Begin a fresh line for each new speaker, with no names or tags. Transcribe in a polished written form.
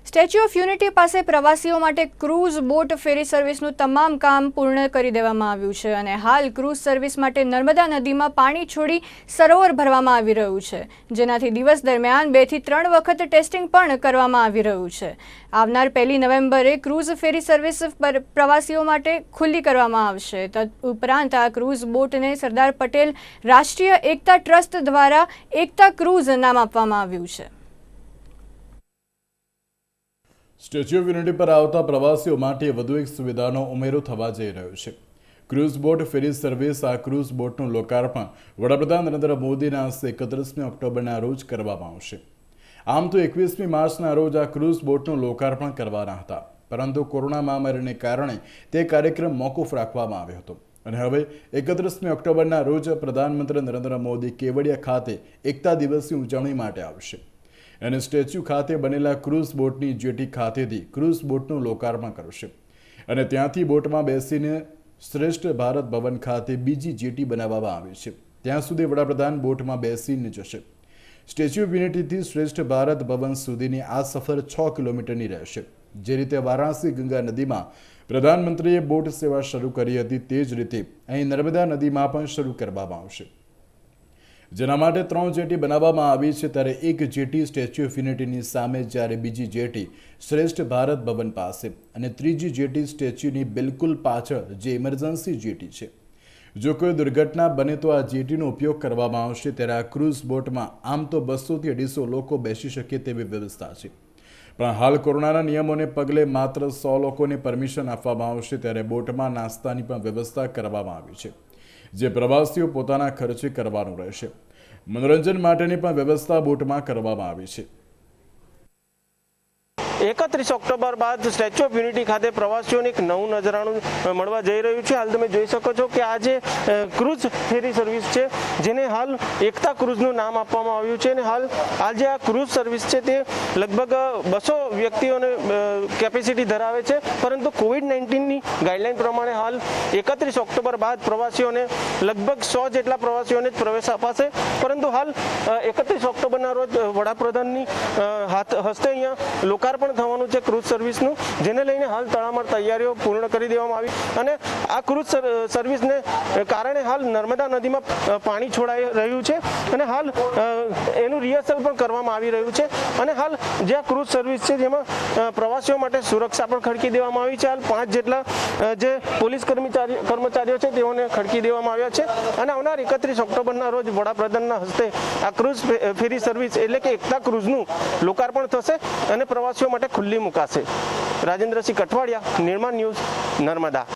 Statue of unity પાસે પ્રવાસીઓ માટે ક્રૂઝ બોટ ફેરી સર્વિસનું તમામ કામ પૂર્ણ કરી દેવામાં આવ્યું છે અને હાલ ક્રૂઝ સર્વિસ માટે નર્મદા નદીમાં પાણી છોડી સરોવર ભરવામાં આવી રહ્યું છે, જેનાથી દિવસ દરમિયાન 2 થી 3 વખત ટેસ્ટિંગ પણ કરવામાં આવી રહ્યું છે। આવનાર 1 નવેમ્બરે ક્રૂઝ ફેરી સર્વિસ પ્રવાસીઓ માટે ખુલ્લી કરવામાં આવશે। તદુપરાંત આ ક્રૂઝ બોટને સરદાર પટેલ રાષ્ટ્રીય એકતા ટ્રસ્ટ દ્વારા એકતા ક્રૂઝ નામ આપવામાં આવ્યું છે।
સ્ટેચ્યુ ઓફ યુનિટી પર આવતા પ્રવાસીઓ માટે વધુ એક સુવિધાનો ઉમેરો થવા જઈ રહ્યો છે। Cruise boat ferry service. આ ક્રૂઝ બોટનું લોકાર્પણ વડાપ્રધાન નરેન્દ્ર મોદીના હસ્તે 31 ઓક્ટોબરના રોજ કરવામાં આવશે। આમ તો 21મી માર્ચના રોજ આ ક્રૂઝ બોટનું લોકાર્પણ કરવાના હતા, પરંતુ કોરોના મહામારીને કારણે તે કાર્યક્રમ મોકૂફ રાખવામાં આવ્યો હતો અને હવે 31મી ઓક્ટોબરના રોજ પ્રધાનમંત્રી નરેન્દ્ર મોદી કેવડિયા ખાતે એકતા દિવસની ઉજવણી માટે આવશે અને સ્ટેચ્યુ ખાતે બનેલા ક્રૂઝ બોટની જેટી ખાતેથી ક્રૂઝ બોટનું લોકાર્પણ કરશે અને ત્યાંથી બોટમાં બેસીને શ્રેષ્ઠ ભારત ભવન ખાતે બીજી જેટી બનાવવામાં આવી છે। ત્યાં સુધી વડાપ્રધાન બોટમાં બેસીને જશે। સ્ટેચ્યુ ઓફ યુનિટીથી શ્રેષ્ઠ ભારત ભવન સુધીની આ સફર 6 કિલોમીટરની રહેશે। જે રીતે વારાણસી ગંગા નદીમાં પ્રધાનમંત્રીએ બોટ સેવા શરૂ કરી હતી, તે જ રીતે અહીં નર્મદા નદીમાં પણ શરૂ કરવામાં આવશે, જેના માટે 3 જેટી બનાવવામાં આવી છે। ત્યારે એક જેટી સ્ટેચ્યુ ઓફ યુનિટીની સામે, જ્યારે બીજી જેટી શ્રેષ્ઠ ભારત ભવન પાસે અને ત્રીજી જેટી સ્ટેચ્યુની બિલકુલ પાછળ જે ઇમરજન્સી જેટી છે। જો કોઈ દુર્ઘટના બને તો આ જેટીનો ઉપયોગ કરવામાં આવશે। ત્યારે આ ક્રૂઝ બોટમાં આમ તો 200 થી 250 લોકો બેસી શકે તેવી વ્યવસ્થા છે, પણ હાલ કોરોનાના નિયમોને પગલે માત્ર 100 લોકોને પરમિશન આપવામાં આવશે। ત્યારે બોટમાં નાસ્તાની પણ વ્યવસ્થા કરવામાં આવી છે, જે પ્રવાસીઓ પોતાના ખર્ચે કરવાનું રહેશે। મનોરંજન માટેની પણ વ્યવસ્થા બોટમાં કરવામાં આવી છે।
31 ઓક્ટોબર બાદ સ્ટેચ્યુ ઓફ યુનિટી ખાતે પ્રવાસીઓને એક નવું નજરાણું મળવા જઈ રહ્યું છે। હાલ તમે જોઈ શકો છો કે આ જે ક્રૂઝ ફેરી સર્વિસ છે, જેને હાલ એકતા ક્રૂઝનું નામ આપવામાં આવ્યું છે અને હાલ આ જે આ ક્રૂઝ સર્વિસ છે તે લગભગ 200 વ્યક્તિઓને કેપેસિટી ધરાવે છે, પરંતુ કોવિડ-19ની ગાઈડલાઈન પ્રમાણે હાલ 31 ઓક્ટોબર બાદ પ્રવાસીઓને લગભગ 100 જેટલા પ્રવાસીઓને જ પ્રવેશ અપાશે। પરંતુ હાલ 31 ઓક્ટોબરના રોજ વડાપ્રધાનની હસ્તે અહીંયા લોકાર્પણ થવાનું છે ક્રૂઝ સર્વિસનું, જેને લઈને હાલ તડામાર તૈયારીઓ પૂર્ણ કરી દેવામાં આવી અને આ ક્રૂઝ સર્વિસને કારણે હાલ નર્મદા નદીમાં પાણી છોડાઈ રહ્યું છે અને હાલ એનું રિહર્સલ પણ કરવામાં આવી રહ્યું છે અને હાલ જે આ ક્રૂઝ સર્વિસ છે જેમાં પ્રવાસીઓ માટે સુરક્ષા પણ ખડકી દેવામાં આવી છે। હાલ 5 જેટલા જે પોલીસ કર્મચારીઓ છે તેઓને ખડકી દેવામાં આવ્યા છે અને આવનાર 31 ઓક્ટોબરના રોજ વડાપ્રધાનના હસ્તે આ ક્રૂઝ ફેરી સર્વિસ એટલે કે એકતા ક્રૂઝનું લોકાર્પણ થશે અને પ્રવાસીઓ માટે ખુલ્લી મુકાશે। રાજેન્દ્રસિંહ કઠવાડિયા, નિર્માણ ન્યૂઝ, નર્મદા।